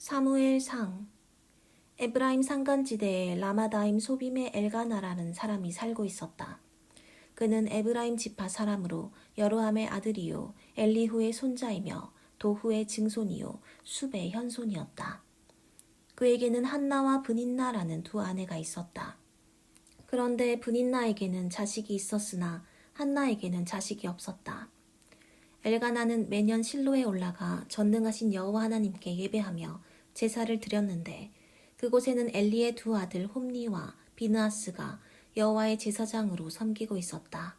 사무엘상. 에브라임 산간지대에 라마다임 소빔의 엘가나라는 사람이 살고 있었다. 그는 에브라임 지파 사람으로 여로함의 아들이요 엘리후의 손자이며 도후의 증손이요 숲의 현손이었다. 그에게는 한나와 브닌나라는 두 아내가 있었다. 그런데 브닌나에게는 자식이 있었으나 한나에게는 자식이 없었다. 엘가나는 매년 실로에 올라가 전능하신 여호와 하나님께 예배하며 제사를 드렸는데 그곳에는 엘리의 두 아들 홈니와 비느하스가 여호와의 제사장으로 섬기고 있었다.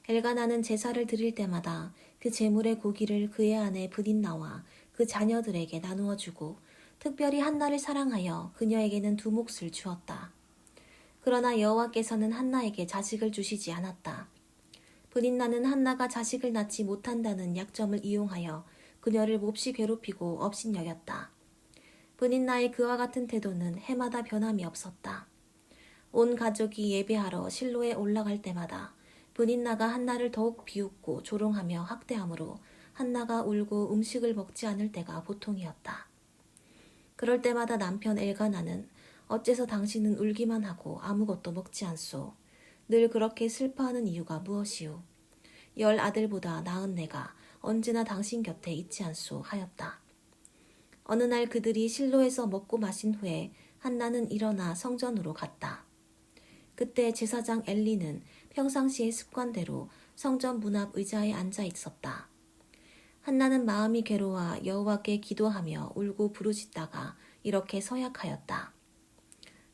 엘가나는 제사를 드릴 때마다 그 제물의 고기를 그의 아내 브딘나와 그 자녀들에게 나누어 주고 특별히 한나를 사랑하여 그녀에게는 두 몫을 주었다. 그러나 여호와께서는 한나에게 자식을 주시지 않았다. 브딘나는 한나가 자식을 낳지 못한다는 약점을 이용하여 그녀를 몹시 괴롭히고 업신여겼다. 브닌나의 그와 같은 태도는 해마다 변함이 없었다. 온 가족이 예배하러 실로에 올라갈 때마다 브닌나가 한나를 더욱 비웃고 조롱하며 학대하므로 한나가 울고 음식을 먹지 않을 때가 보통이었다. 그럴 때마다 남편 엘가나는 어째서 당신은 울기만 하고 아무것도 먹지 않소? 늘 그렇게 슬퍼하는 이유가 무엇이오? 10 아들보다 낳은 내가 언제나 당신 곁에 있지 않소? 하였다. 어느 날 그들이 실로에서 먹고 마신 후에 한나는 일어나 성전으로 갔다. 그때 제사장 엘리는 평상시의 습관대로 성전 문 앞 의자에 앉아 있었다. 한나는 마음이 괴로워 여호와께 기도하며 울고 부르짖다가 이렇게 서약하였다.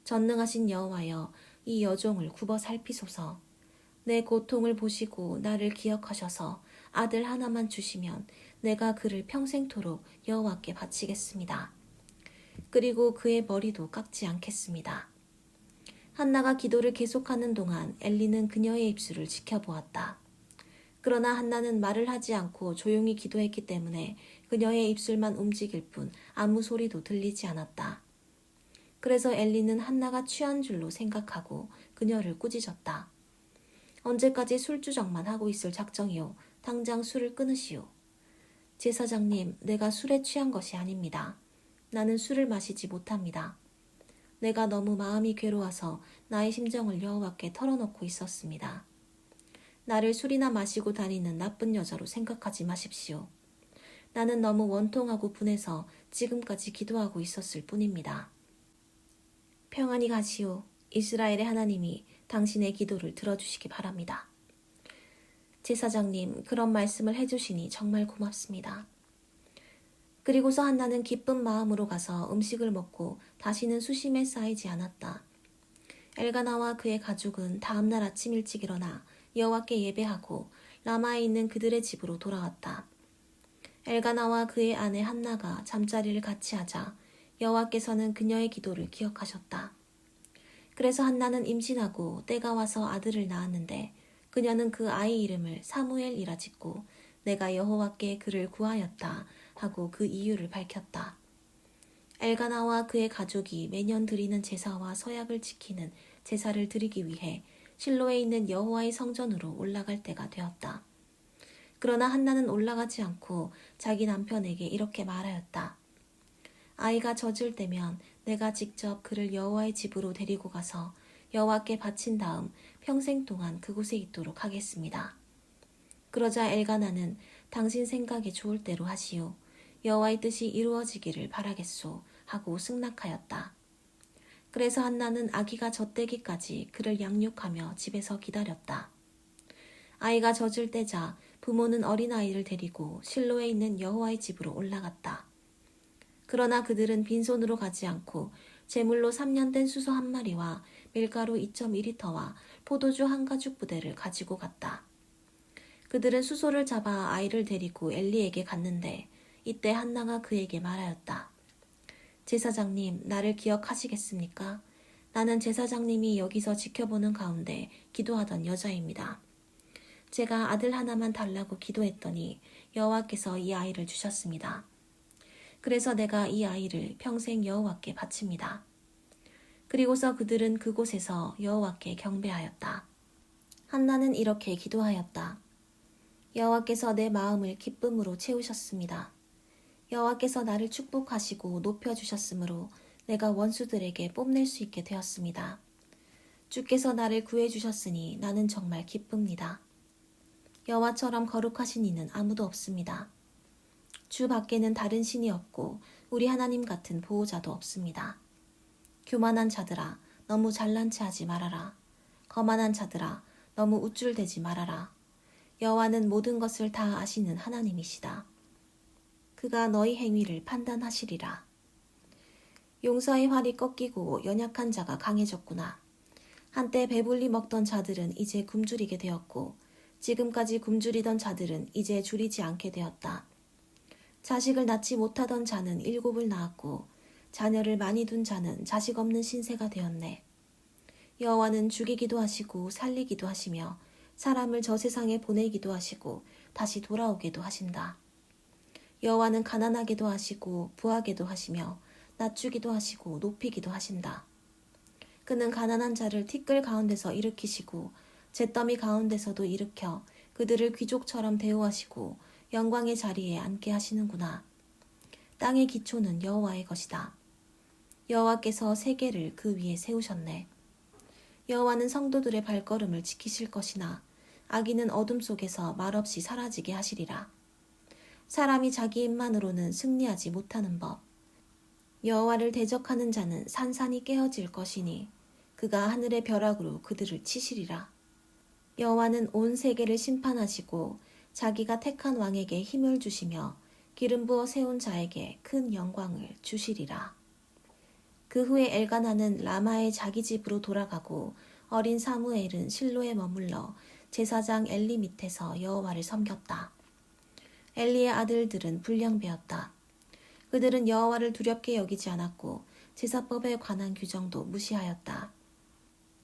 전능하신 여호와여, 이 여종을 굽어 살피소서. 내 고통을 보시고 나를 기억하셔서 아들 하나만 주시면 내가 그를 평생토록 여호와께 바치겠습니다. 그리고 그의 머리도 깎지 않겠습니다. 한나가 기도를 계속하는 동안 엘리는 그녀의 입술을 지켜보았다. 그러나 한나는 말을 하지 않고 조용히 기도했기 때문에 그녀의 입술만 움직일 뿐 아무 소리도 들리지 않았다. 그래서 엘리는 한나가 취한 줄로 생각하고 그녀를 꾸짖었다. 언제까지 술주정만 하고 있을 작정이오? 당장 술을 끊으시오. 제사장님, 내가 술에 취한 것이 아닙니다. 나는 술을 마시지 못합니다. 내가 너무 마음이 괴로워서 나의 심정을 여호와께 털어놓고 있었습니다. 나를 술이나 마시고 다니는 나쁜 여자로 생각하지 마십시오. 나는 너무 원통하고 분해서 지금까지 기도하고 있었을 뿐입니다. 평안히 가시오. 이스라엘의 하나님이 당신의 기도를 들어주시기 바랍니다. 제사장님, 그런 말씀을 해주시니 정말 고맙습니다. 그리고서 한나는 기쁜 마음으로 가서 음식을 먹고 다시는 수심에 쌓이지 않았다. 엘가나와 그의 가족은 다음날 아침 일찍 일어나 여호와께 예배하고 라마에 있는 그들의 집으로 돌아왔다. 엘가나와 그의 아내 한나가 잠자리를 같이 하자 여호와께서는 그녀의 기도를 기억하셨다. 그래서 한나는 임신하고 때가 와서 아들을 낳았는데 그녀는 그 아이 이름을 사무엘이라 짓고 내가 여호와께 그를 구하였다 하고 그 이유를 밝혔다. 엘가나와 그의 가족이 매년 드리는 제사와 서약을 지키는 제사를 드리기 위해 실로에 있는 여호와의 성전으로 올라갈 때가 되었다. 그러나 한나는 올라가지 않고 자기 남편에게 이렇게 말하였다. 아이가 젖을 때면 내가 직접 그를 여호와의 집으로 데리고 가서 여호와께 바친 다음 평생 동안 그곳에 있도록 하겠습니다. 그러자 엘가나는 당신 생각이 좋을 대로 하시오. 여호와의 뜻이 이루어지기를 바라겠소 하고 승낙하였다. 그래서 한나는 아기가 젖대기까지 그를 양육하며 집에서 기다렸다. 아이가 젖을 때자 부모는 어린아이를 데리고 실로에 있는 여호와의 집으로 올라갔다. 그러나 그들은 빈손으로 가지 않고 제물로 3년 된 수소 1마리와 밀가루 2.2리터와 포도주 1가죽 부대를 가지고 갔다. 그들은 수소를 잡아 아이를 데리고 엘리에게 갔는데 이때 한나가 그에게 말하였다. 제사장님, 나를 기억하시겠습니까? 나는 제사장님이 여기서 지켜보는 가운데 기도하던 여자입니다. 제가 아들 하나만 달라고 기도했더니 여호와께서 이 아이를 주셨습니다. 그래서 내가 이 아이를 평생 여호와께 바칩니다. 그리고서 그들은 그곳에서 여호와께 경배하였다. 한나는 이렇게 기도하였다. 여호와께서 내 마음을 기쁨으로 채우셨습니다. 여호와께서 나를 축복하시고 높여주셨으므로 내가 원수들에게 뽐낼 수 있게 되었습니다. 주께서 나를 구해주셨으니 나는 정말 기쁩니다. 여호와처럼 거룩하신 이는 아무도 없습니다. 주 밖에는 다른 신이 없고 우리 하나님 같은 보호자도 없습니다. 교만한 자들아, 너무 잘난 체 하지 말아라. 거만한 자들아, 너무 우쭐대지 말아라. 여호와는 모든 것을 다 아시는 하나님이시다. 그가 너희 행위를 판단하시리라. 용사의 활이 꺾이고 연약한 자가 강해졌구나. 한때 배불리 먹던 자들은 이제 굶주리게 되었고 지금까지 굶주리던 자들은 이제 줄이지 않게 되었다. 자식을 낳지 못하던 자는 7을 낳았고 자녀를 많이 둔 자는 자식 없는 신세가 되었네. 여호와는 죽이기도 하시고 살리기도 하시며 사람을 저 세상에 보내기도 하시고 다시 돌아오게도 하신다. 여호와는 가난하게도 하시고 부하게도 하시며 낮추기도 하시고 높이기도 하신다. 그는 가난한 자를 티끌 가운데서 일으키시고 잿더미 가운데서도 일으켜 그들을 귀족처럼 대우하시고 영광의 자리에 앉게 하시는구나. 땅의 기초는 여호와의 것이다. 여호와께서 세계를 그 위에 세우셨네. 여호와는 성도들의 발걸음을 지키실 것이나 악인은 어둠 속에서 말없이 사라지게 하시리라. 사람이 자기 힘만으로는 승리하지 못하는 법. 여호와를 대적하는 자는 산산이 깨어질 것이니 그가 하늘의 벼락으로 그들을 치시리라. 여호와는 온 세계를 심판하시고 자기가 택한 왕에게 힘을 주시며 기름 부어 세운 자에게 큰 영광을 주시리라. 그 후에 엘가나는 라마의 자기 집으로 돌아가고 어린 사무엘은 실로에 머물러 제사장 엘리 밑에서 여호와를 섬겼다. 엘리의 아들들은 불량배였다. 그들은 여호와를 두렵게 여기지 않았고 제사법에 관한 규정도 무시하였다.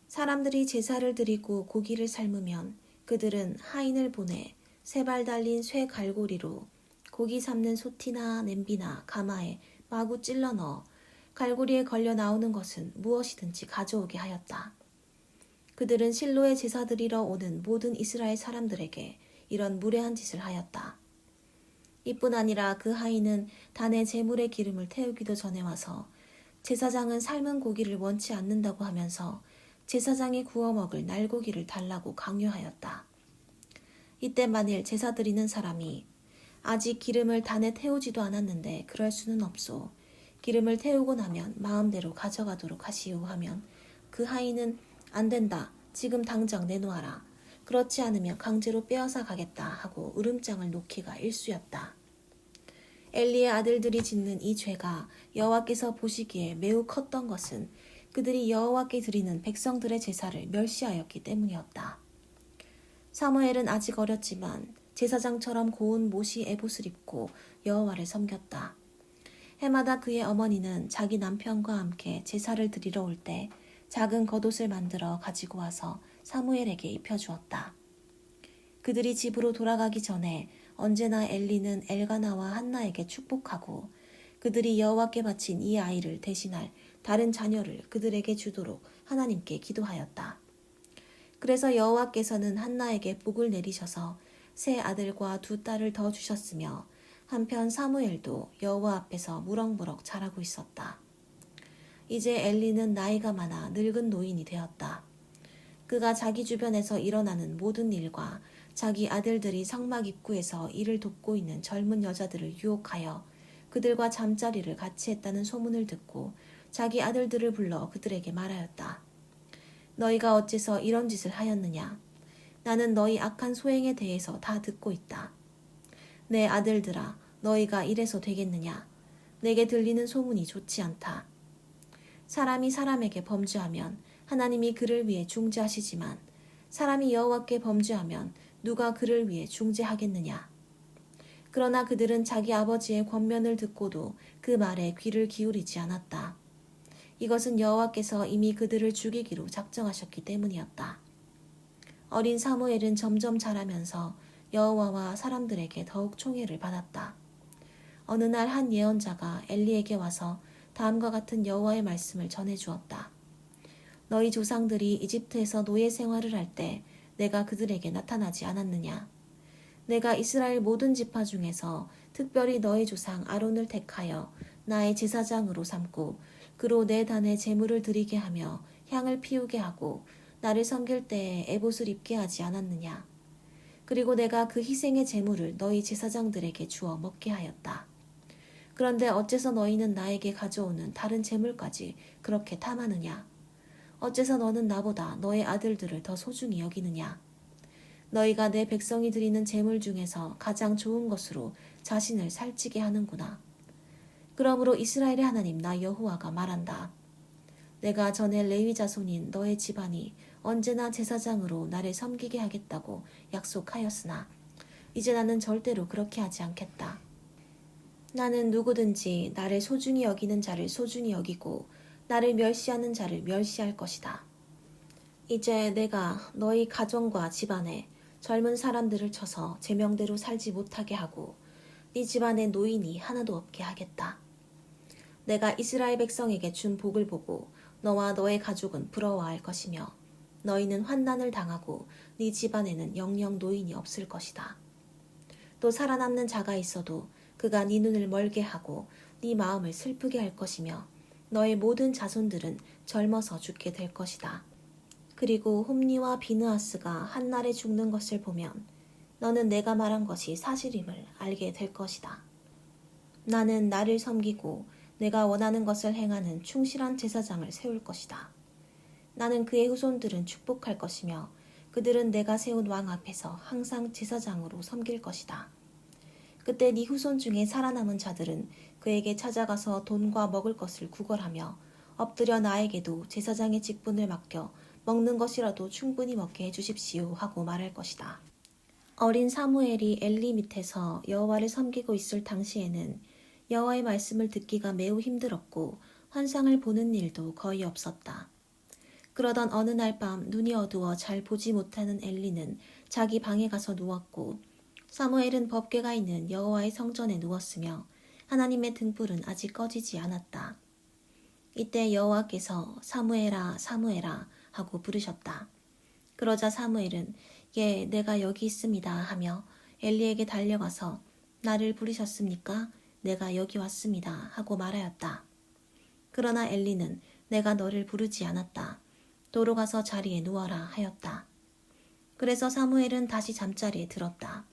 사람들이 제사를 드리고 고기를 삶으면 그들은 하인을 보내 세 발 달린 쇠 갈고리로 고기 삶는 소티나 냄비나 가마에 마구 찔러 넣어 갈고리에 걸려 나오는 것은 무엇이든지 가져오게 하였다. 그들은 실로에 제사 드리러 오는 모든 이스라엘 사람들에게 이런 무례한 짓을 하였다. 이뿐 아니라 그 하인은 단에 제물의 기름을 태우기도 전에 와서 제사장은 삶은 고기를 원치 않는다고 하면서 제사장이 구워 먹을 날고기를 달라고 강요하였다. 이때 만일 제사 드리는 사람이 아직 기름을 단에 태우지도 않았는데 그럴 수는 없소. 기름을 태우고 나면 마음대로 가져가도록 하시오 하면 그 하인은 안 된다. 지금 당장 내놓아라. 그렇지 않으면 강제로 빼앗아 가겠다 하고 으름장을 놓기가 일쑤였다. 엘리의 아들들이 짓는 이 죄가 여호와께서 보시기에 매우 컸던 것은 그들이 여호와께 드리는 백성들의 제사를 멸시하였기 때문이었다. 사무엘은 아직 어렸지만 제사장처럼 고운 모시 에봇을 입고 여호와를 섬겼다. 해마다 그의 어머니는 자기 남편과 함께 제사를 드리러 올 때 작은 겉옷을 만들어 가지고 와서 사무엘에게 입혀주었다. 그들이 집으로 돌아가기 전에 언제나 엘리는 엘가나와 한나에게 축복하고 그들이 여호와께 바친 이 아이를 대신할 다른 자녀를 그들에게 주도록 하나님께 기도하였다. 그래서 여호와께서는 한나에게 복을 내리셔서 세 아들과 두 딸을 더 주셨으며 한편 사무엘도 여호와 앞에서 무럭무럭 자라고 있었다. 이제 엘리는 나이가 많아 늙은 노인이 되었다. 그가 자기 주변에서 일어나는 모든 일과 자기 아들들이 성막 입구에서 일을 돕고 있는 젊은 여자들을 유혹하여 그들과 잠자리를 같이 했다는 소문을 듣고 자기 아들들을 불러 그들에게 말하였다. 너희가 어째서 이런 짓을 하였느냐? 나는 너희 악한 소행에 대해서 다 듣고 있다. 내 아들들아, 너희가 이래서 되겠느냐? 내게 들리는 소문이 좋지 않다. 사람이 사람에게 범죄하면 하나님이 그를 위해 중재하시지만 사람이 여호와께 범죄하면 누가 그를 위해 중재하겠느냐? 그러나 그들은 자기 아버지의 권면을 듣고도 그 말에 귀를 기울이지 않았다. 이것은 여호와께서 이미 그들을 죽이기로 작정하셨기 때문이었다. 어린 사무엘은 점점 자라면서 여호와와 사람들에게 더욱 총애를 받았다. 어느 날 한 예언자가 엘리에게 와서 다음과 같은 여호와의 말씀을 전해주었다. 너희 조상들이 이집트에서 노예 생활을 할 때 내가 그들에게 나타나지 않았느냐? 내가 이스라엘 모든 지파 중에서 특별히 너의 조상 아론을 택하여 나의 제사장으로 삼고 그로 내 단에 제물을 드리게 하며 향을 피우게 하고 나를 섬길 때에 에봇을 입게 하지 않았느냐. 그리고 내가 그 희생의 제물을 너희 제사장들에게 주어 먹게 하였다. 그런데 어째서 너희는 나에게 가져오는 다른 제물까지 그렇게 탐하느냐? 어째서 너는 나보다 너의 아들들을 더 소중히 여기느냐? 너희가 내 백성이 드리는 제물 중에서 가장 좋은 것으로 자신을 살찌게 하는구나. 그러므로 이스라엘의 하나님 나 여호와가 말한다. 내가 전에 레위 자손인 너의 집안이 언제나 제사장으로 나를 섬기게 하겠다고 약속하였으나 이제 나는 절대로 그렇게 하지 않겠다. 나는 누구든지 나를 소중히 여기는 자를 소중히 여기고 나를 멸시하는 자를 멸시할 것이다. 이제 내가 너희 가정과 집안에 젊은 사람들을 쳐서 제명대로 살지 못하게 하고 네 집안에 노인이 하나도 없게 하겠다. 내가 이스라엘 백성에게 준 복을 보고 너와 너의 가족은 부러워할 것이며 너희는 환난을 당하고 네 집안에는 영영 노인이 없을 것이다. 또 살아남는 자가 있어도 그가 네 눈을 멀게 하고 네 마음을 슬프게 할 것이며 너의 모든 자손들은 젊어서 죽게 될 것이다. 그리고 홈니와 비느하스가 한날에 죽는 것을 보면 너는 내가 말한 것이 사실임을 알게 될 것이다. 나는 나를 섬기고 내가 원하는 것을 행하는 충실한 제사장을 세울 것이다. 나는 그의 후손들은 축복할 것이며 그들은 내가 세운 왕 앞에서 항상 제사장으로 섬길 것이다. 그때 네 후손 중에 살아남은 자들은 그에게 찾아가서 돈과 먹을 것을 구걸하며 엎드려 나에게도 제사장의 직분을 맡겨 먹는 것이라도 충분히 먹게 해주십시오 하고 말할 것이다. 어린 사무엘이 엘리 밑에서 여호와를 섬기고 있을 당시에는 여호와의 말씀을 듣기가 매우 힘들었고 환상을 보는 일도 거의 없었다. 그러던 어느 날 밤 눈이 어두워 잘 보지 못하는 엘리는 자기 방에 가서 누웠고 사무엘은 법궤가 있는 여호와의 성전에 누웠으며 하나님의 등불은 아직 꺼지지 않았다. 이때 여호와께서 사무엘아 사무엘아 하고 부르셨다. 그러자 사무엘은 예 내가 여기 있습니다 하며 엘리에게 달려가서 나를 부르셨습니까? 내가 여기 왔습니다 하고 말하였다. 그러나 엘리는 내가 너를 부르지 않았다. 도로 가서 자리에 누워라 하였다. 그래서 사무엘은 다시 잠자리에 들었다.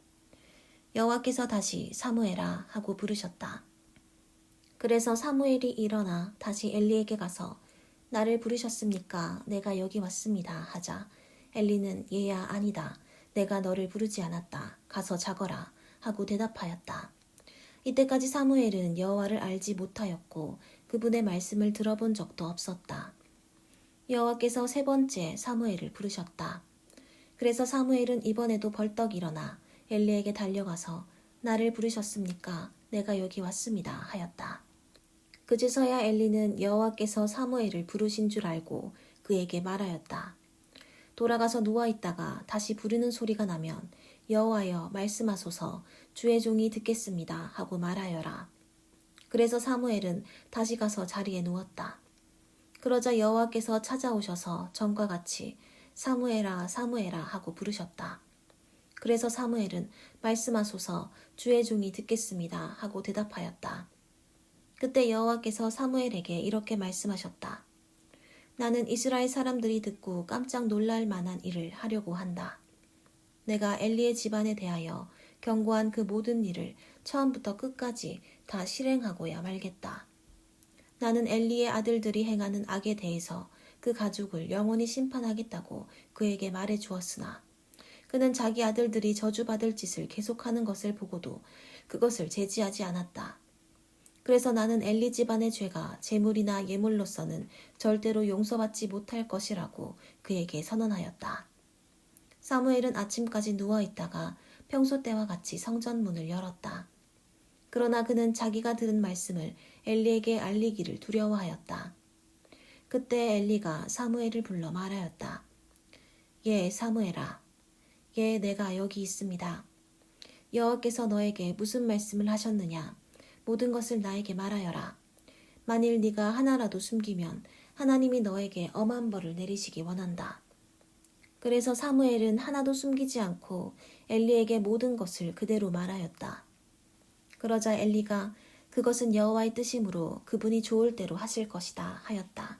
여호와께서 다시 사무엘아 하고 부르셨다. 그래서 사무엘이 일어나 다시 엘리에게 가서 나를 부르셨습니까? 내가 여기 왔습니다 하자 엘리는 얘야 아니다. 내가 너를 부르지 않았다. 가서 자거라 하고 대답하였다. 이때까지 사무엘은 여호와를 알지 못하였고 그분의 말씀을 들어본 적도 없었다. 여호와께서 세 번째 사무엘을 부르셨다. 그래서 사무엘은 이번에도 벌떡 일어나 엘리에게 달려가서 나를 부르셨습니까? 내가 여기 왔습니다 하였다. 그제서야 엘리는 여호와께서 사무엘을 부르신 줄 알고 그에게 말하였다. 돌아가서 누워있다가 다시 부르는 소리가 나면 여호와여 말씀하소서 주의 종이 듣겠습니다 하고 말하여라. 그래서 사무엘은 다시 가서 자리에 누웠다. 그러자 여호와께서 찾아오셔서 전과 같이 사무엘아 사무엘아 하고 부르셨다. 그래서 사무엘은 말씀하소서 주의 종이 듣겠습니다 하고 대답하였다. 그때 여호와께서 사무엘에게 이렇게 말씀하셨다. 나는 이스라엘 사람들이 듣고 깜짝 놀랄 만한 일을 하려고 한다. 내가 엘리의 집안에 대하여 경고한 그 모든 일을 처음부터 끝까지 다 실행하고야 말겠다. 나는 엘리의 아들들이 행하는 악에 대해서 그 가족을 영원히 심판하겠다고 그에게 말해 주었으나 그는 자기 아들들이 저주받을 짓을 계속하는 것을 보고도 그것을 제지하지 않았다. 그래서 나는 엘리 집안의 죄가 제물이나 예물로서는 절대로 용서받지 못할 것이라고 그에게 선언하였다. 사무엘은 아침까지 누워있다가 평소 때와 같이 성전 문을 열었다. 그러나 그는 자기가 들은 말씀을 엘리에게 알리기를 두려워하였다. 그때 엘리가 사무엘을 불러 말하였다. 예, 사무엘아. 예, 내가 여기 있습니다. 여호와께서 너에게 무슨 말씀을 하셨느냐? 모든 것을 나에게 말하여라. 만일 네가 하나라도 숨기면 하나님이 너에게 엄한 벌을 내리시기 원한다. 그래서 사무엘은 하나도 숨기지 않고 엘리에게 모든 것을 그대로 말하였다. 그러자 엘리가 그것은 여호와의 뜻이므로 그분이 좋을 대로 하실 것이다 하였다.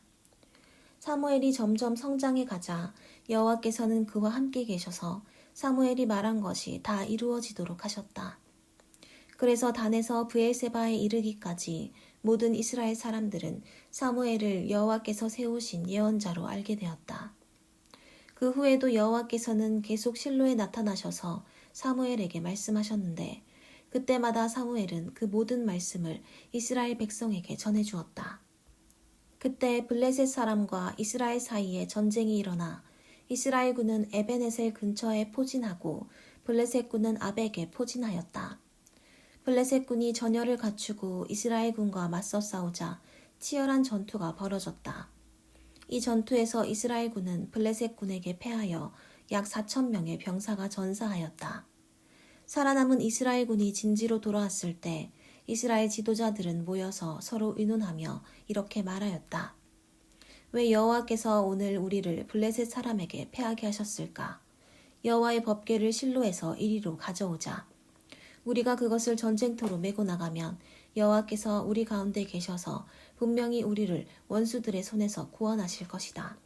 사무엘이 점점 성장해 가자 여호와께서는 그와 함께 계셔서 사무엘이 말한 것이 다 이루어지도록 하셨다. 그래서 단에서 브엘세바에 이르기까지 모든 이스라엘 사람들은 사무엘을 여호와께서 세우신 예언자로 알게 되었다. 그 후에도 여호와께서는 계속 실로에 나타나셔서 사무엘에게 말씀하셨는데 그때마다 사무엘은 그 모든 말씀을 이스라엘 백성에게 전해주었다. 그때 블레셋 사람과 이스라엘 사이에 전쟁이 일어나 이스라엘군은 에베네셀 근처에 포진하고 블레셋군은 아벡에 포진하였다. 블레셋군이 전열을 갖추고 이스라엘군과 맞서 싸우자 치열한 전투가 벌어졌다. 이 전투에서 이스라엘군은 블레셋군에게 패하여 약 4,000명의 병사가 전사하였다. 살아남은 이스라엘군이 진지로 돌아왔을 때 이스라엘 지도자들은 모여서 서로 의논하며 이렇게 말하였다. 왜 여호와께서 오늘 우리를 블레셋 사람에게 패하게 하셨을까? 여호와의 법궤를 실로에서 이리로 가져오자. 우리가 그것을 전쟁터로 메고 나가면 여호와께서 우리 가운데 계셔서 분명히 우리를 원수들의 손에서 구원하실 것이다.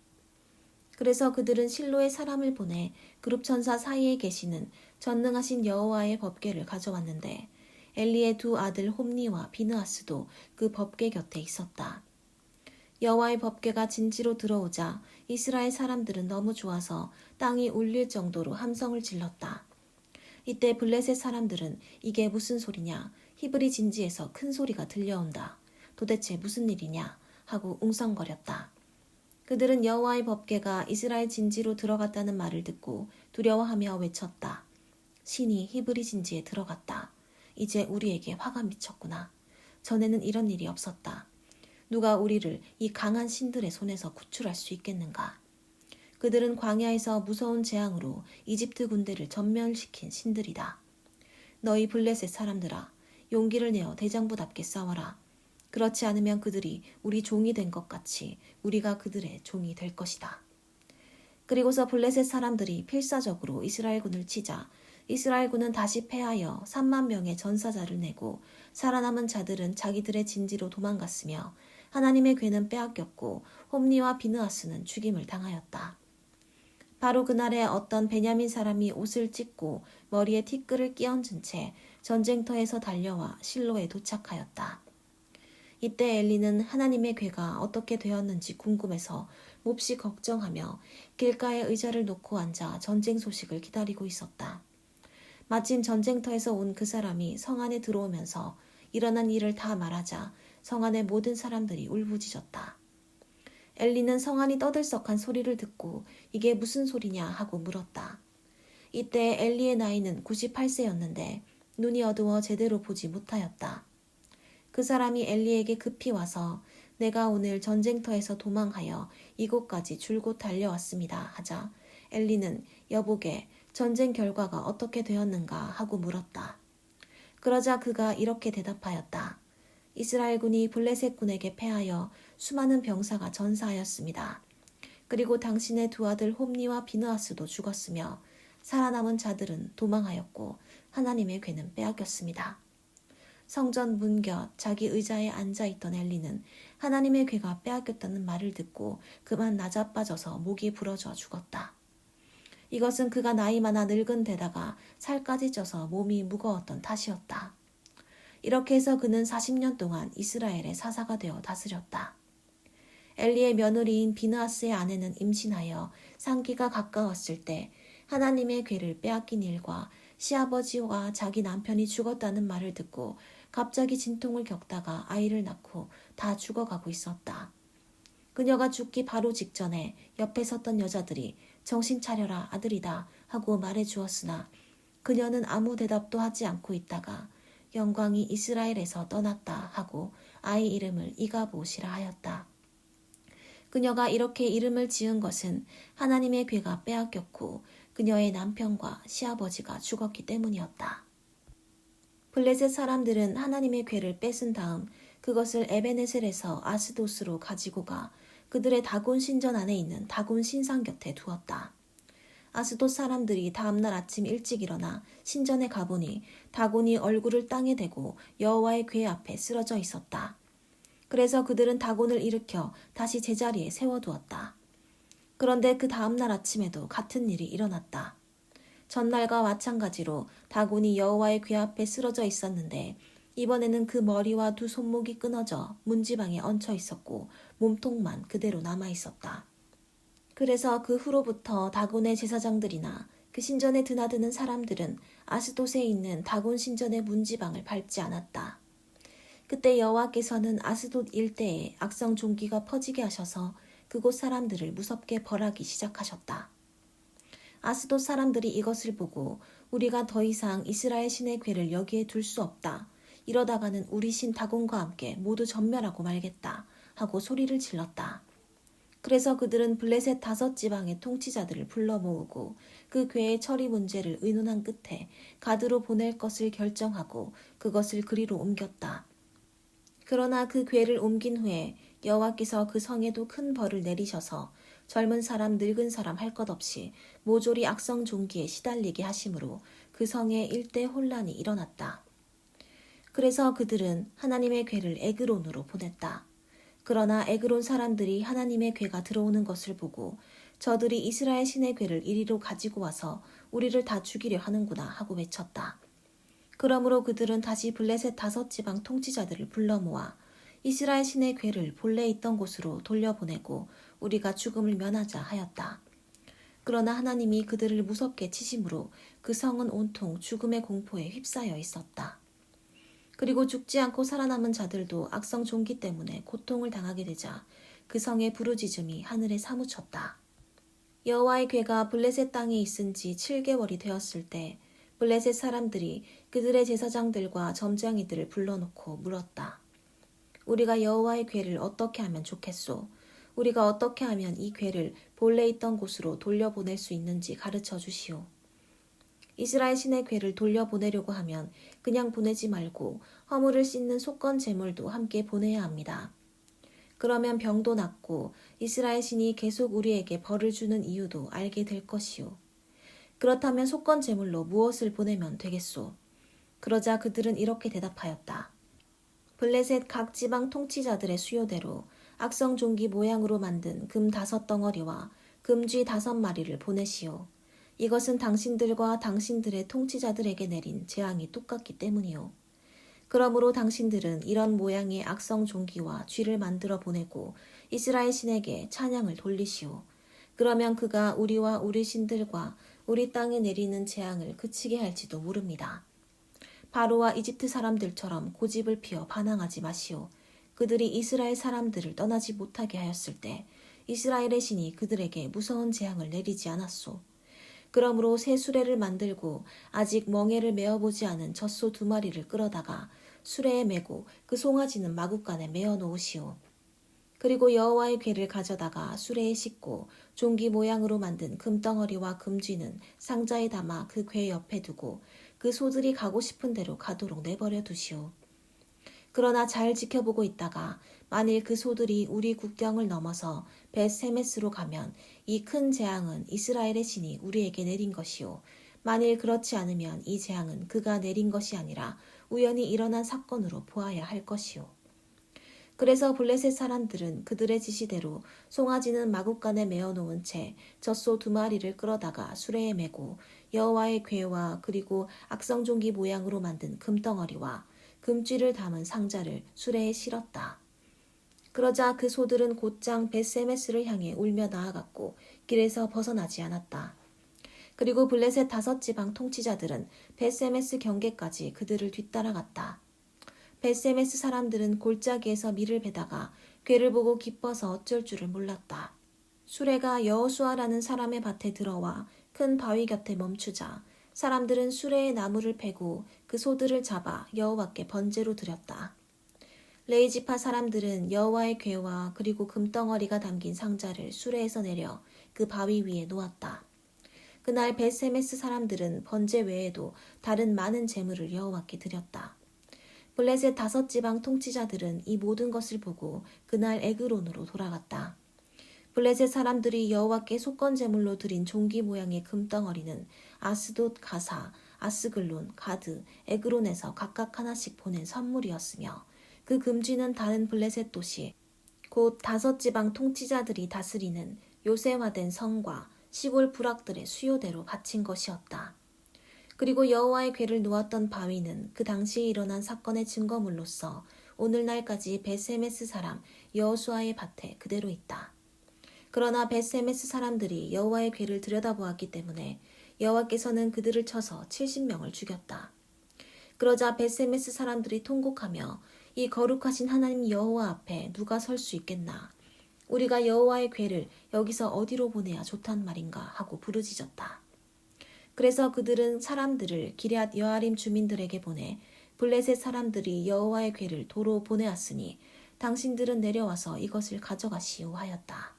그래서 그들은 실로에 사람을 보내 그룹 천사 사이에 계시는 전능하신 여호와의 법궤를 가져왔는데 엘리의 두 아들 홈니와 비느하스도 그 법궤 곁에 있었다. 여호와의 법궤가 진지로 들어오자 이스라엘 사람들은 너무 좋아서 땅이 울릴 정도로 함성을 질렀다. 이때 블레셋 사람들은 이게 무슨 소리냐? 히브리 진지에서 큰 소리가 들려온다. 도대체 무슨 일이냐? 하고 웅성거렸다. 그들은 여호와의 법궤가 이스라엘 진지로 들어갔다는 말을 듣고 두려워하며 외쳤다. 신이 히브리 진지에 들어갔다. 이제 우리에게 화가 미쳤구나. 전에는 이런 일이 없었다. 누가 우리를 이 강한 신들의 손에서 구출할 수 있겠는가? 그들은 광야에서 무서운 재앙으로 이집트 군대를 전멸시킨 신들이다. 너희 블레셋 사람들아, 용기를 내어 대장부답게 싸워라. 그렇지 않으면 그들이 우리 종이 된 것 같이 우리가 그들의 종이 될 것이다. 그리고서 블레셋 사람들이 필사적으로 이스라엘군을 치자 이스라엘군은 다시 패하여 3만 명의 전사자를 내고 살아남은 자들은 자기들의 진지로 도망갔으며 하나님의 궤는 빼앗겼고 홈니와 비느하스는 죽임을 당하였다. 바로 그날에 어떤 베냐민 사람이 옷을 찢고 머리에 티끌을 끼얹은 채 전쟁터에서 달려와 실로에 도착하였다. 이때 엘리는 하나님의 궤가 어떻게 되었는지 궁금해서 몹시 걱정하며 길가에 의자를 놓고 앉아 전쟁 소식을 기다리고 있었다. 마침 전쟁터에서 온 그 사람이 성 안에 들어오면서 일어난 일을 다 말하자 성 안의 모든 사람들이 울부짖었다. 엘리는 성 안이 떠들썩한 소리를 듣고 이게 무슨 소리냐 하고 물었다. 이때 엘리의 나이는 98세였는데 눈이 어두워 제대로 보지 못하였다. 그 사람이 엘리에게 급히 와서 내가 오늘 전쟁터에서 도망하여 이곳까지 줄곧 달려왔습니다 하자 엘리는 여보게 전쟁 결과가 어떻게 되었는가 하고 물었다. 그러자 그가 이렇게 대답하였다. 이스라엘군이 블레셋 군에게 패하여 수많은 병사가 전사하였습니다. 그리고 당신의 두 아들 홈니와 비느하스도 죽었으며 살아남은 자들은 도망하였고 하나님의 궤는 빼앗겼습니다. 성전 문 곁 자기 의자에 앉아있던 엘리는 하나님의 궤가 빼앗겼다는 말을 듣고 그만 나자빠져서 목이 부러져 죽었다. 이것은 그가 나이 많아 늙은 데다가 살까지 쪄서 몸이 무거웠던 탓이었다. 이렇게 해서 그는 40년 동안 이스라엘의 사사가 되어 다스렸다. 엘리의 며느리인 비느하스의 아내는 임신하여 상기가 가까웠을 때 하나님의 궤를 빼앗긴 일과 시아버지와 자기 남편이 죽었다는 말을 듣고 갑자기 진통을 겪다가 아이를 낳고 다 죽어가고 있었다. 그녀가 죽기 바로 직전에 옆에 섰던 여자들이 정신 차려라 아들이다 하고 말해 주었으나 그녀는 아무 대답도 하지 않고 있다가 영광이 이스라엘에서 떠났다 하고 아이 이름을 이가봇이라 하였다. 그녀가 이렇게 이름을 지은 것은 하나님의 궤가 빼앗겼고 그녀의 남편과 시아버지가 죽었기 때문이었다. 블레셋 사람들은 하나님의 궤를 뺏은 다음 그것을 에베네셀에서 아스돗으로 가지고 가 그들의 다곤 신전 안에 있는 다곤 신상 곁에 두었다. 아스돗 사람들이 다음날 아침 일찍 일어나 신전에 가보니 다곤이 얼굴을 땅에 대고 여호와의 궤 앞에 쓰러져 있었다. 그래서 그들은 다곤을 일으켜 다시 제자리에 세워두었다. 그런데 그 다음날 아침에도 같은 일이 일어났다. 전날과 마찬가지로 다곤이 여호와의 궤 앞에 쓰러져 있었는데 이번에는 그 머리와 두 손목이 끊어져 문지방에 얹혀 있었고 몸통만 그대로 남아 있었다. 그래서 그 후로부터 다곤의 제사장들이나 그 신전에 드나드는 사람들은 아스돗에 있는 다곤 신전의 문지방을 밟지 않았다. 그때 여호와께서는 아스돗 일대에 악성 종기가 퍼지게 하셔서 그곳 사람들을 무섭게 벌하기 시작하셨다. 아스돗 사람들이 이것을 보고 우리가 더 이상 이스라엘 신의 궤를 여기에 둘 수 없다. 이러다가는 우리 신 다곤과 함께 모두 전멸하고 말겠다 하고 소리를 질렀다. 그래서 그들은 블레셋 5지방의 통치자들을 불러 모으고 그 궤의 처리 문제를 의논한 끝에 가드로 보낼 것을 결정하고 그것을 그리로 옮겼다. 그러나 그 궤를 옮긴 후에 여호와께서 그 성에도 큰 벌을 내리셔서 젊은 사람 늙은 사람 할 것 없이 모조리 악성 종기에 시달리게 하심으로 그 성에 일대 혼란이 일어났다. 그래서 그들은 하나님의 궤를 에그론으로 보냈다. 그러나 에그론 사람들이 하나님의 궤가 들어오는 것을 보고 저들이 이스라엘 신의 궤를 이리로 가지고 와서 우리를 다 죽이려 하는구나 하고 외쳤다. 그러므로 그들은 다시 블레셋 5지방 통치자들을 불러 모아 이스라엘 신의 궤를 본래 있던 곳으로 돌려보내고 우리가 죽음을 면하자 하였다. 그러나 하나님이 그들을 무섭게 치심으로 그 성은 온통 죽음의 공포에 휩싸여 있었다. 그리고 죽지 않고 살아남은 자들도 악성 종기 때문에 고통을 당하게 되자 그 성의 부르짖음이 하늘에 사무쳤다. 여호와의 궤가 블레셋 땅에 있은 지 7개월이 되었을 때 블레셋 사람들이 그들의 제사장들과 점장이들을 불러놓고 물었다. 우리가 여호와의 궤를 어떻게 하면 좋겠소? 우리가 어떻게 하면 이 궤를 본래 있던 곳으로 돌려보낼 수 있는지 가르쳐 주시오. 이스라엘 신의 궤를 돌려보내려고 하면 그냥 보내지 말고 허물을 씻는 속건 제물도 함께 보내야 합니다. 그러면 병도 낫고 이스라엘 신이 계속 우리에게 벌을 주는 이유도 알게 될 것이오. 그렇다면 속건 제물로 무엇을 보내면 되겠소? 그러자 그들은 이렇게 대답하였다. 블레셋 각 지방 통치자들의 수요대로 악성 종기 모양으로 만든 금 5덩어리와 금쥐 5마리를 보내시오. 이것은 당신들과 당신들의 통치자들에게 내린 재앙이 똑같기 때문이오. 그러므로 당신들은 이런 모양의 악성 종기와 쥐를 만들어 보내고 이스라엘 신에게 찬양을 돌리시오. 그러면 그가 우리와 우리 신들과 우리 땅에 내리는 재앙을 그치게 할지도 모릅니다. 바로와 이집트 사람들처럼 고집을 피워 반항하지 마시오. 그들이 이스라엘 사람들을 떠나지 못하게 하였을 때 이스라엘의 신이 그들에게 무서운 재앙을 내리지 않았소. 그러므로 새 수레를 만들고 아직 멍에를 메어보지 않은 젖소 2마리를 끌어다가 수레에 메고 그 송아지는 마구간에 메어 놓으시오. 그리고 여호와의 궤를 가져다가 수레에 싣고 종기 모양으로 만든 금덩어리와 금쥐는 상자에 담아 그 궤 옆에 두고 그 소들이 가고 싶은 대로 가도록 내버려 두시오. 그러나 잘 지켜보고 있다가 만일 그 소들이 우리 국경을 넘어서 벳세메스로 가면 이 큰 재앙은 이스라엘의 신이 우리에게 내린 것이오. 만일 그렇지 않으면 이 재앙은 그가 내린 것이 아니라 우연히 일어난 사건으로 보아야 할 것이오. 그래서 블레셋 사람들은 그들의 지시대로 송아지는 마구간에 메어놓은 채 젖소 2마리를 끌어다가 수레에 메고 여호와의 궤와 그리고 악성종기 모양으로 만든 금덩어리와 금쥐를 담은 상자를 수레에 실었다. 그러자 그 소들은 곧장 벳세메스를 향해 울며 나아갔고 길에서 벗어나지 않았다. 그리고 블레셋 5지방 통치자들은 벳세메스 경계까지 그들을 뒤따라갔다. 벳세메스 사람들은 골짜기에서 밀을 베다가 궤를 보고 기뻐서 어쩔 줄을 몰랐다. 수레가 여호수아라는 사람의 밭에 들어와 큰 바위 곁에 멈추자 사람들은 수레에 나무를 패고 그 소들을 잡아 여호와께 번제로 드렸다. 레이지파 사람들은 여호와의 궤와 그리고 금덩어리가 담긴 상자를 수레에서 내려 그 바위 위에 놓았다. 그날 벳세메스 사람들은 번제 외에도 다른 많은 제물을 여호와께 드렸다. 블레셋 5지방 통치자들은 이 모든 것을 보고 그날 에그론으로 돌아갔다. 블레셋 사람들이 여호와께 속건 제물로 드린 종기 모양의 금덩어리는 아스돗, 가사, 아스글론, 가드, 에그론에서 각각 하나씩 보낸 선물이었으며 그 금쥐는 다른 블레셋 도시 곧 5지방 통치자들이 다스리는 요새화된 성과 시골 부락들의 수요대로 바친 것이었다. 그리고 여호와의 궤를 놓았던 바위는 그 당시에 일어난 사건의 증거물로서 오늘날까지 베세메스 사람 여호수아의 밭에 그대로 있다. 그러나 베세메스 사람들이 여호와의 궤를 들여다보았기 때문에 여호와께서는 그들을 쳐서 70명을 죽였다. 그러자 베세메스 사람들이 통곡하며 이 거룩하신 하나님 여호와 앞에 누가 설 수 있겠나? 우리가 여호와의 궤를 여기서 어디로 보내야 좋단 말인가 하고 부르짖었다. 그래서 그들은 사람들을 기럇 여아림 주민들에게 보내 블레셋 사람들이 여호와의 궤를 도로 보내었으니 당신들은 내려와서 이것을 가져가시오 하였다.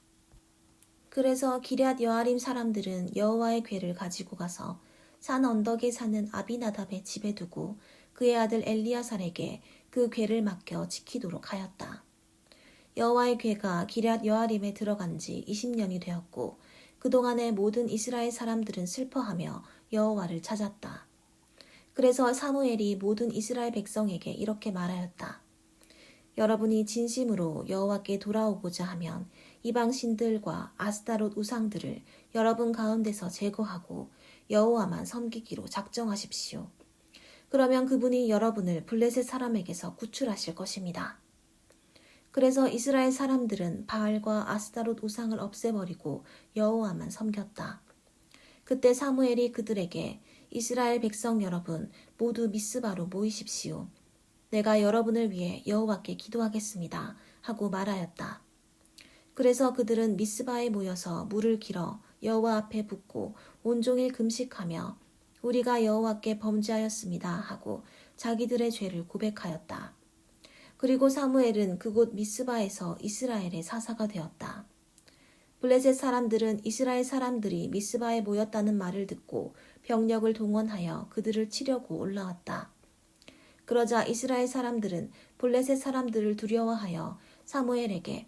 그래서 기럇 여아림 사람들은 여호와의 궤를 가지고 가서 산 언덕에 사는 아비나답의 집에 두고 그의 아들 엘리야살에게 그 궤를 맡겨 지키도록 하였다. 여호와의 궤가 기럇 여아림에 들어간 지 20년이 되었고 그동안의 모든 이스라엘 사람들은 슬퍼하며 여호와를 찾았다. 그래서 사무엘이 모든 이스라엘 백성에게 이렇게 말하였다. 여러분이 진심으로 여호와께 돌아오고자 하면 이방 신들과 아스타롯 우상들을 여러분 가운데서 제거하고 여호와만 섬기기로 작정하십시오. 그러면 그분이 여러분을 블레셋 사람에게서 구출하실 것입니다. 그래서 이스라엘 사람들은 바알과 아스타롯 우상을 없애버리고 여호와만 섬겼다. 그때 사무엘이 그들에게 이스라엘 백성 여러분 모두 미스바로 모이십시오. 내가 여러분을 위해 여호와께 기도하겠습니다. 하고 말하였다. 그래서 그들은 미스바에 모여서 물을 길어 여호와 앞에 붓고 온종일 금식하며 우리가 여호와께 범죄하였습니다. 하고 자기들의 죄를 고백하였다. 그리고 사무엘은 그곳 미스바에서 이스라엘의 사사가 되었다. 블레셋 사람들은 이스라엘 사람들이 미스바에 모였다는 말을 듣고 병력을 동원하여 그들을 치려고 올라왔다. 그러자 이스라엘 사람들은 블레셋 사람들을 두려워하여 사무엘에게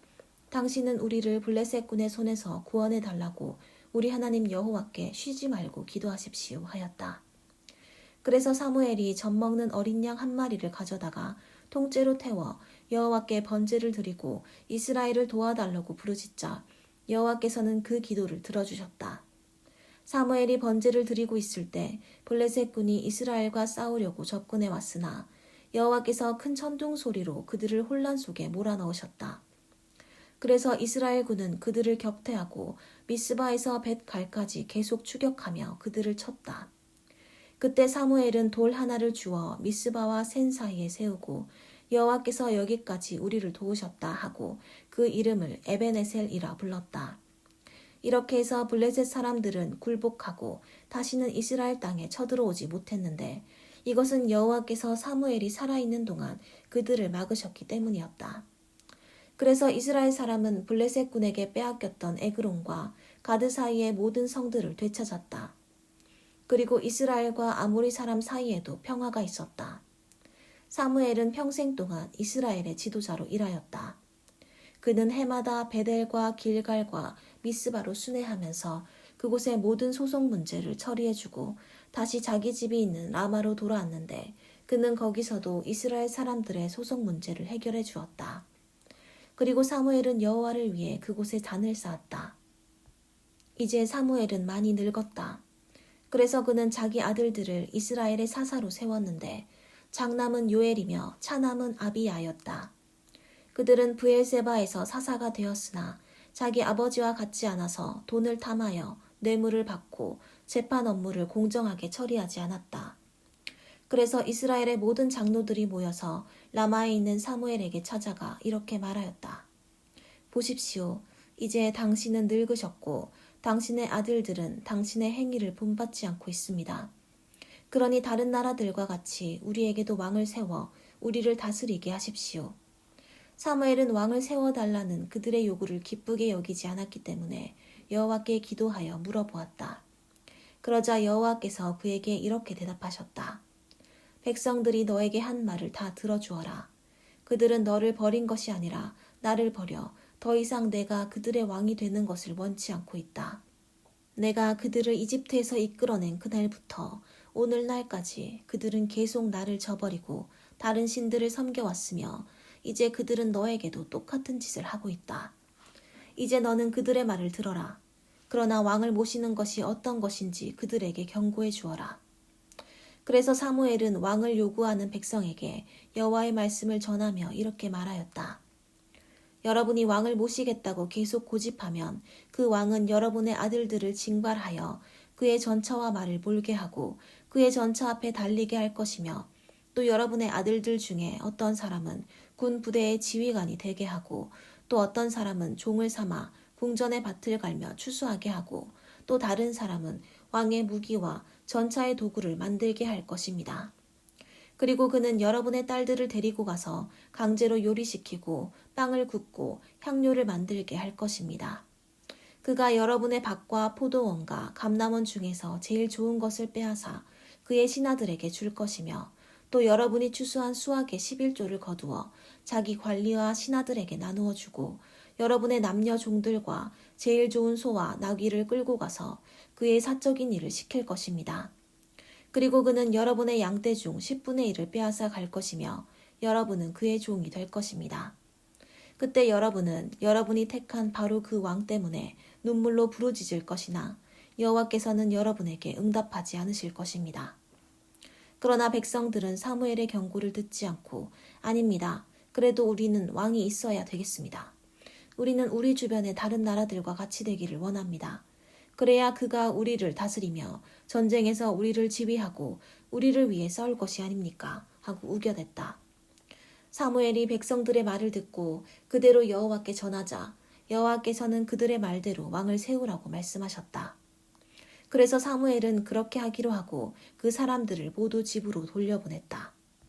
당신은 우리를 블레셋 군의 손에서 구원해 달라고 우리 하나님 여호와께 쉬지 말고 기도하십시오 하였다. 그래서 사무엘이 젖먹는 어린 양 한 마리를 가져다가 통째로 태워 여호와께 번제를 드리고 이스라엘을 도와달라고 부르짖자 여호와께서는 그 기도를 들어주셨다. 사무엘이 번제를 드리고 있을 때 블레셋 군이 이스라엘과 싸우려고 접근해 왔으나 여호와께서 큰 천둥 소리로 그들을 혼란 속에 몰아넣으셨다. 그래서 이스라엘 군은 그들을 격퇴하고 미스바에서 벳갈까지 계속 추격하며 그들을 쳤다. 그때 사무엘은 돌 하나를 주어 미스바와 센 사이에 세우고 여호와께서 여기까지 우리를 도우셨다 하고 그 이름을 에벤에셀이라 불렀다. 이렇게 해서 블레셋 사람들은 굴복하고 다시는 이스라엘 땅에 쳐들어오지 못했는데 이것은 여호와께서 사무엘이 살아있는 동안 그들을 막으셨기 때문이었다. 그래서 이스라엘 사람은 블레셋 군에게 빼앗겼던 에그론과 가드 사이의 모든 성들을 되찾았다. 그리고 이스라엘과 아모리 사람 사이에도 평화가 있었다. 사무엘은 평생 동안 이스라엘의 지도자로 일하였다. 그는 해마다 베델과 길갈과 미스바로 순회하면서 그곳의 모든 소송 문제를 처리해주고 다시 자기 집이 있는 라마로 돌아왔는데 그는 거기서도 이스라엘 사람들의 소송 문제를 해결해 주었다. 그리고 사무엘은 여호와를 위해 그곳에 단을 쌓았다. 이제 사무엘은 많이 늙었다. 그래서 그는 자기 아들들을 이스라엘의 사사로 세웠는데 장남은 요엘이며 차남은 아비야였다. 그들은 브엘세바에서 사사가 되었으나 자기 아버지와 같지 않아서 돈을 탐하여 뇌물을 받고 재판 업무를 공정하게 처리하지 않았다. 그래서 이스라엘의 모든 장로들이 모여서 라마에 있는 사무엘에게 찾아가 이렇게 말하였다. 보십시오. 이제 당신은 늙으셨고 당신의 아들들은 당신의 행위를 본받지 않고 있습니다. 그러니 다른 나라들과 같이 우리에게도 왕을 세워 우리를 다스리게 하십시오. 사무엘은 왕을 세워달라는 그들의 요구를 기쁘게 여기지 않았기 때문에 여호와께 기도하여 물어보았다. 그러자 여호와께서 그에게 이렇게 대답하셨다. 백성들이 너에게 한 말을 다 들어주어라. 그들은 너를 버린 것이 아니라 나를 버려 더 이상 내가 그들의 왕이 되는 것을 원치 않고 있다. 내가 그들을 이집트에서 이끌어낸 그날부터 오늘날까지 그들은 계속 나를 저버리고 다른 신들을 섬겨왔으며 이제 그들은 너에게도 똑같은 짓을 하고 있다. 이제 너는 그들의 말을 들어라. 그러나 왕을 모시는 것이 어떤 것인지 그들에게 경고해 주어라. 그래서 사무엘은 왕을 요구하는 백성에게 여호와의 말씀을 전하며 이렇게 말하였다. 여러분이 왕을 모시겠다고 계속 고집하면 그 왕은 여러분의 아들들을 징발하여 그의 전차와 말을 몰게 하고 그의 전차 앞에 달리게 할 것이며 또 여러분의 아들들 중에 어떤 사람은 군 부대의 지휘관이 되게 하고 또 어떤 사람은 종을 삼아 궁전의 밭을 갈며 추수하게 하고 또 다른 사람은 왕의 무기와 전차의 도구를 만들게 할 것입니다. 그리고 그는 여러분의 딸들을 데리고 가서 강제로 요리시키고 빵을 굽고 향료를 만들게 할 것입니다. 그가 여러분의 밭과 포도원과 감람원 중에서 제일 좋은 것을 빼앗아 그의 신하들에게 줄 것이며 또 여러분이 추수한 수확의 11조를 거두어 자기 관리와 신하들에게 나누어 주고 여러분의 남녀 종들과 제일 좋은 소와 나귀를 끌고 가서 그의 사적인 일을 시킬 것입니다. 그리고 그는 여러분의 양떼 중 10분의 1을 빼앗아 갈 것이며 여러분은 그의 종이 될 것입니다. 그때 여러분은 여러분이 택한 바로 그 왕 때문에 눈물로 부르짖을 것이나 여호와께서는 여러분에게 응답하지 않으실 것입니다. 그러나 백성들은 사무엘의 경고를 듣지 않고 아닙니다. 그래도 우리는 왕이 있어야 되겠습니다. 우리는 우리 주변의 다른 나라들과 같이 되기를 원합니다. 그래야 그가 우리를 다스리며 전쟁에서 우리를 지휘하고 우리를 위해 싸울 것이 아닙니까? 하고 우겨댔다. 사무엘이 백성들의 말을 듣고 그대로 여호와께 전하자 여호와께서는 그들의 말대로 왕을 세우라고 말씀하셨다. 그래서 사무엘은 그렇게 하기로 하고 그 사람들을 모두 집으로 돌려보냈다.